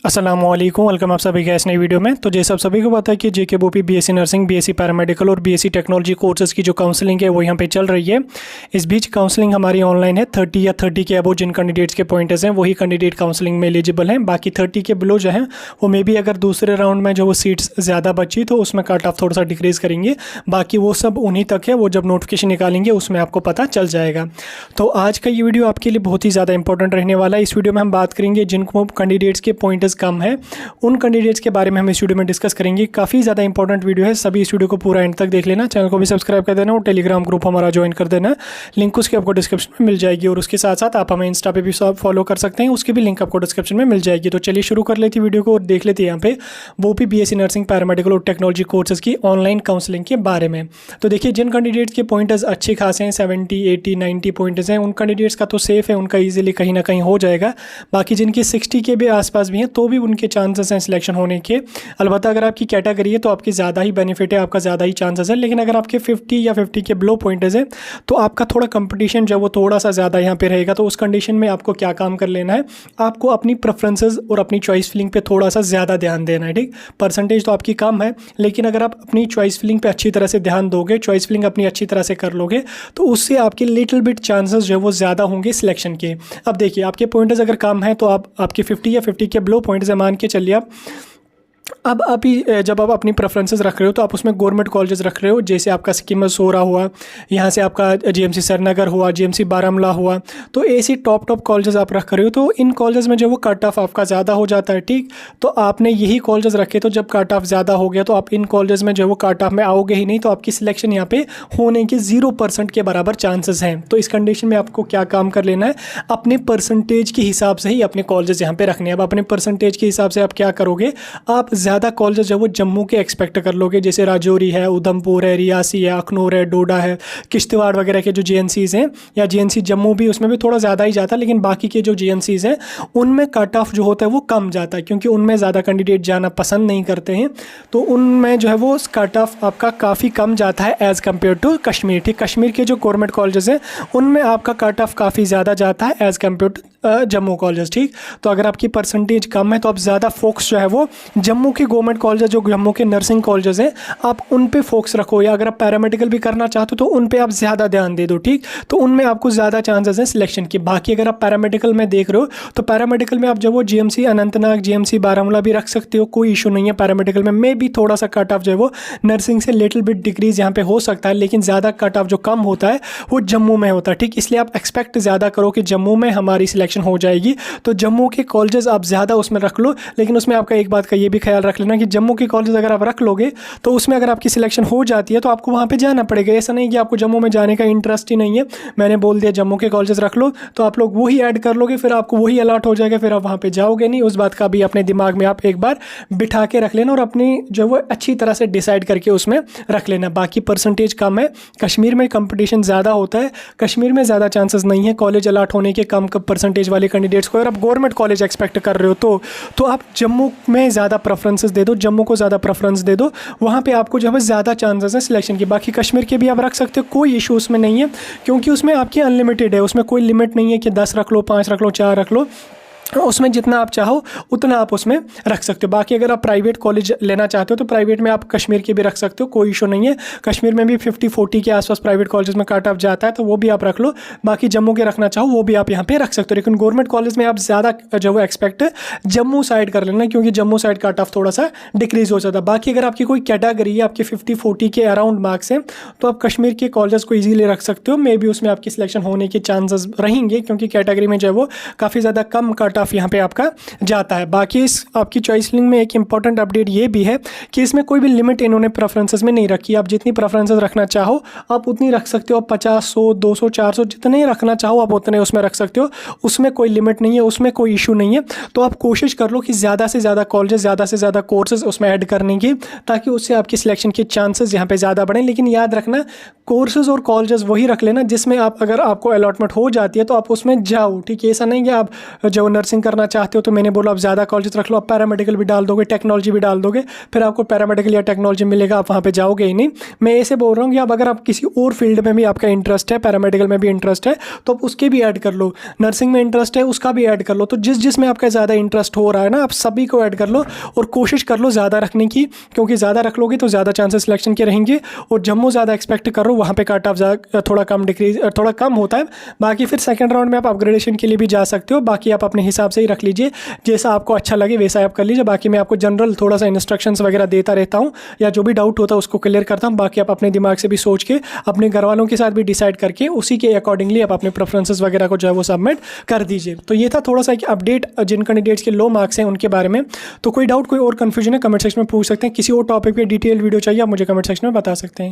अस्सलामुअलैकुम, वेलकम आप सभी का इस नई वीडियो में। तो जैसे आप सभी को पता है कि JKBOP BSc nursing, BSc paramedical और बीएससी टेक्नोलॉजी कोर्सेज़ की जो काउंसलिंग है वो यहाँ पे चल रही है। इस बीच काउंसलिंग हमारी ऑनलाइन है। 30 या 30 के अबो जिन कैंडिडेट्स के पॉइंटर्स हैं वही कैंडिडेट काउंसलिंग में एलिजिबल हैं। बाकी 30 के बिलो जो है वो मे बी अगर दूसरे राउंड में जो वो सीट्स ज़्यादा बची तो उसमें कट ऑफ थोड़ा सा डिक्रीज़ करेंगे। बाकी वो सब उन्हीं तक है, वो जब नोटिफिकेशन निकालेंगे उसमें आपको पता चल जाएगा। तो आज का ये वीडियो आपके लिए बहुत ही ज़्यादा इंपॉर्टेंट रहने वाला है। इस वीडियो में हम बात करेंगे जिनको कैंडिडेट्स के पॉइंटर्स कम है, उन कैंडिडेट्स के बारे में हम इस वीडियो में डिस्कस करेंगे। काफ़ी ज़्यादा इंपॉर्टेंट वीडियो है, सभी इस वीडियो को पूरा एंड तक देख लेना। चैनल को भी सब्सक्राइब कर देना और टेलीग्राम ग्रुप हमारा ज्वाइन कर देना, लिंक उसकी आपको डिस्क्रिप्शन में मिल जाएगी। और उसके साथ साथ आप हमें इंस्टा पे भी फॉलो कर सकते हैं, उसकी भी लिंक आपको डिस्क्रिप्शन में मिल जाएगी। तो चलिए शुरू कर लेते वीडियो को और देख लेते हैं यहाँ पे वो भी BSc नर्सिंग, पैरामेडिकल और टेक्नोलॉजी कोर्सेज की ऑनलाइन काउंसलिंग के बारे में। तो देखिए, जिन कैंडिडेट्स के पॉइंटर्स अच्छे खासे हैं, 70, 80, 90 पॉइंटर्स हैं, उन कैंडिडेट्स का तो सेफ है, उनका ईजिली कहीं ना कहीं हो जाएगा। बाकी जिनके 60 के भी आसपास भी हैं तो भी उनके चांसेस हैं सिलेक्शन होने के। अलबत्ता अगर आपकी कैटेगरी है तो आपकी ज़्यादा ही बेनिफिट है, आपका ज़्यादा ही चांसेस है। लेकिन अगर आपके 50 या 50 के बिलो पॉइंटर्स है तो आपका थोड़ा कंपटीशन जब वो थोड़ा सा ज़्यादा यहाँ पे रहेगा। तो उस कंडीशन में आपको क्या काम कर लेना है, आपको अपनी प्रेफरेंसेस और अपनी चॉइस फिलिंग पे थोड़ा सा ज़्यादा ध्यान देना है। ठीक, परसेंटेज तो आपकी कम है, लेकिन अगर आप अपनी चॉइस फिलिंग पे अच्छी तरह से ध्यान दोगे, चॉइस फिलिंग अपनी अच्छी तरह से कर लोगे, तो उससे आपके लिटिल बिट चांसेस जो है वो ज़्यादा होंगे सिलेक्शन के। अब देखिए, आपके पॉइंटर्स अगर कम है तो आपके 50 या 50 के बिलो पॉइंट्स है, मान के चलिए आप। अब आप ही जब आप अपनी प्रेफरेंसेस रख रहे हो तो आप उसमें गवर्नमेंट कॉलेजेस रख रहे हो, जैसे आपका सिक्किम सोरा हुआ, यहाँ से आपका GMC श्रीनगर हुआ, GMC बारामूला हुआ। तो ऐसी टॉप कॉलेजेस आप रख रहे हो, तो इन कॉलेजेस में जो वो कट ऑफ आपका ज़्यादा हो जाता है। ठीक, तो आपने यही कॉलेजेस रखे, तो जब कट ऑफ ज़्यादा हो गया तो आप इन कॉलेजेस में जो वो कट ऑफ में आओगे ही नहीं, तो आपकी सिलेक्शन यहाँ पे होने के 0% के बराबर चांसेस हैं। तो इस कंडीशन में आपको क्या काम कर लेना है, अपने परसेंटेज के हिसाब से ही अपने कॉलेजेस यहाँ पे रखने हैं। अब अपने परसेंटेज के हिसाब से आप क्या करोगे, आप ज़्यादा कॉलेजेस जो वो जम्मू के एक्सपेक्ट कर लोगे, जैसे राजौरी है, उधमपुर है, रियासी है, अखनूर है, डोडा है, किश्तवाड़ वगैरह के जो GNCs हैं, या GNC जम्मू भी, उसमें भी थोड़ा ज़्यादा ही जाता है। लेकिन बाकी के जो GNCs हैं उनमें कट ऑफ जो होता है वो कम जाता है, क्योंकि उनमें ज़्यादा कैंडिडेट जाना पसंद नहीं करते हैं। तो उनमें जो है वो कट ऑफ आपका काफ़ी कम जाता है एज़ कम्पेयर टू कश्मीर। ठीक, कश्मीर के जो गवर्नमेंट कॉलेजेस हैं उनमें आपका कट ऑफ काफ़ी ज़्यादा जाता है as compare to Jammu college. ठीक, तो अगर आपकी परसेंटेज कम है तो आप ज़्यादा फोकस जो है वो जम्मू के गवर्नमेंट कॉलेज, जो जम्मू के नर्सिंग कॉलेजेस हैं, आप उन पे फोकस रखो। या अगर आप पैरामेडिकल भी करना चाहते हो तो उन पे आप ज़्यादा ध्यान दे दो। ठीक, तो उनमें आपको ज़्यादा चांसेस हैं सिलेक्शन के। बाकी अगर आप पैरामेडिकल में देख रहे हो तो पैरामेडिकल में आप जो वो GMC अनंतनाग, GMC बारामूला भी रख सकते हो, कोई इशू नहीं है। पैरामेडिकल में भी थोड़ा सा कट ऑफ जो है वो नर्सिंग से लिटिल बिट डिक्रीज यहाँ पे हो सकता है, लेकिन ज़्यादा कट ऑफ जो कम होता है वो जम्मू में होता है। ठीक, इसलिए आप एक्सपेक्ट ज़्यादा करो कि जम्मू में हमारी सिलेक्शन हो जाएगी, तो जम्मू के कॉलेजेस आप ज़्यादा उसमें रख लो। लेकिन उसमें आपका एक बात का ये भी ख्याल रख लेना कि जम्मू के कॉलेज अगर आप रख लोगे तो उसमें अगर आपकी सिलेक्शन हो जाती है तो आपको वहाँ पे जाना पड़ेगा। ऐसा नहीं कि आपको जम्मू में जाने का इंटरेस्ट ही नहीं है, मैंने बोल दिया जम्मू के कॉलेजेस रख लो तो आप लोग वही ऐड कर लोगे, फिर आपको वही अलॉट हो जाएगा, फिर आप वहाँ पे जाओगे नहीं। उस बात का भी अपने दिमाग में आप एक बार बिठा के रख लेना और अपनी जो वो अच्छी तरह से डिसाइड करके उसमें रख लेना। बाकी परसेंटेज कम है, कश्मीर में कंपटीशन ज़्यादा होता है, कश्मीर में ज़्यादा चांसेस नहीं है कॉलेज अलॉट होने के कम परसेंटेज वाले कैंडिडेट्स को। अगर आप गवर्नमेंट कॉलेज एक्सपेक्ट कर रहे हो तो आप जम्मू में ज़्यादा प्रेफरेंसेस दे दो, जम्मू को ज़्यादा प्रेफरेंस दे दो, वहाँ पे आपको जो है ज़्यादा चांसेस हैं सिलेक्शन की। बाकी कश्मीर के भी आप रख सकते हो, कोई इशू उसमें नहीं है, क्योंकि उसमें आपकी अनलिमिटेड है, उसमें कोई लिमिट नहीं है कि 10 रख लो, 5 रख लो, 4 रख लो, उसमें जितना आप चाहो उतना आप उसमें रख सकते हो। बाकी अगर आप प्राइवेट कॉलेज लेना चाहते हो तो प्राइवेट में आप कश्मीर के भी रख सकते हो, कोई इशू नहीं है। कश्मीर में भी 50-40 के आसपास प्राइवेट कॉलेज में कट ऑफ जाता है, तो वो भी आप रख लो। बाकी जम्मू के रखना चाहो वो भी आप यहाँ पे रख सकते हो, लेकिन गवर्नमेंट कॉलेज में आप ज़्यादा जो वो एक्सपेक्ट जम्मू साइड कर लेना, क्योंकि जम्मू साइड कट ऑफ थोड़ा सा डिक्रीज हो जाता है। बाकी अगर आपकी कोई कैटेगरी है, आपके 50-40 के अराउंड मार्क्स हैं, तो आप कश्मीर के कॉलेज को ईजिली रख सकते हो। मे बी उसमें आपकी सिलेक्शन होने के चांसेस रहेंगे, क्योंकि कैटेगरी में जो है वो काफ़ी ज़्यादा कम कट ऑफ यहाँ पे आपका जाता है। बाकी इस आपकी चॉइस लिंक में एक इंपॉर्टेंट अपडेट ये भी है कि इसमें कोई भी लिमिट इन्होंने प्रेफरेंसेस में नहीं रखी। आप जितनी प्रेफरेंसेस रखना चाहो आप उतनी रख सकते हो, 50, 100, 200, 400 जितने रखना चाहो आप उतने उसमें रख सकते हो, उसमें कोई लिमिट नहीं है, उसमें कोई इशू नहीं है। तो आप कोशिश कर लो कि ज़्यादा से ज़्यादा कॉलेजेस, ज़्यादा से ज़्यादा कोर्सेज उसमें ऐड करने की, ताकि उससे आपकी सिलेक्शन के चांसेस यहाँ पे ज़्यादा बढ़ें। लेकिन याद रखना, कोर्सेज और कॉलेजेस वही रख लेना जिसमें आप, अगर आपको अलॉटमेंट हो जाती है तो आप उसमें जाओ। ठीक है, ऐसा नहीं कि आप जो नर्सिंग नर्सिंग करना चाहते हो तो मैंने बोला आप ज़्यादा कॉलेज रख लो, आप पैरामेडिकल भी डाल दोगे, टेक्नोलॉजी भी डाल दोगे, फिर आपको पैरामेडिकल या टेक्नोलॉजी मिलेगा, आप वहाँ पे जाओगे ही नहीं। मैं ऐसे बोल रहा हूँ कि अब अगर आप किसी और फील्ड में भी आपका इंटरेस्ट है, पैरामेडिकल में भी इंटरेस्ट है, तो आप उसके भी ऐड कर लो, नर्सिंग में इंटरेस्ट है उसका भी ऐड कर लो। तो जिस में आपका ज़्यादा इंटरेस्ट हो रहा है ना, आप सभी को ऐड कर लो और कोशिश कर लो ज़्यादा रखने की, क्योंकि ज़्यादा रख लोगे तो ज़्यादा चांसेस सिलेक्शन के रहेंगे। और जम्मू ज़्यादा एक्सपेक्ट करो, वहाँ पे कट ऑफ थोड़ा कम डिक्रीज, थोड़ा कम होता है। बाकी फिर सेकंड राउंड में आप अपग्रेडेशन के लिए भी जा सकते हो, बाकी आप अपने हिसाब से ही रख लीजिए, जैसा आपको अच्छा लगे वैसा आप कर लीजिए। बाकी मैं आपको जनरल थोड़ा सा इंस्ट्रक्शंस वगैरह देता रहता हूँ, या जो भी डाउट होता है उसको क्लियर करता हूँ। बाकी आप अपने दिमाग से भी सोच के, अपने घर वालों के साथ भी डिसाइड करके, उसी के अकॉर्डिंगली आप अपने प्रेफरेंसेस वगैरह को जो है वो सबमिट कर दीजिए। तो ये था थोड़ा सा एक अपडेट जिन कैंडिडेट्स के लो मार्क्स हैं उनके बारे में। तो कोई डाउट, कोई और कन्फ्यूजन है, कमेंट सेक्शन में पूछ सकते हैं। किसी और टॉपिक पे डिटेल वीडियो चाहिए आप मुझे कमेंट सेक्शन में बता सकते हैं।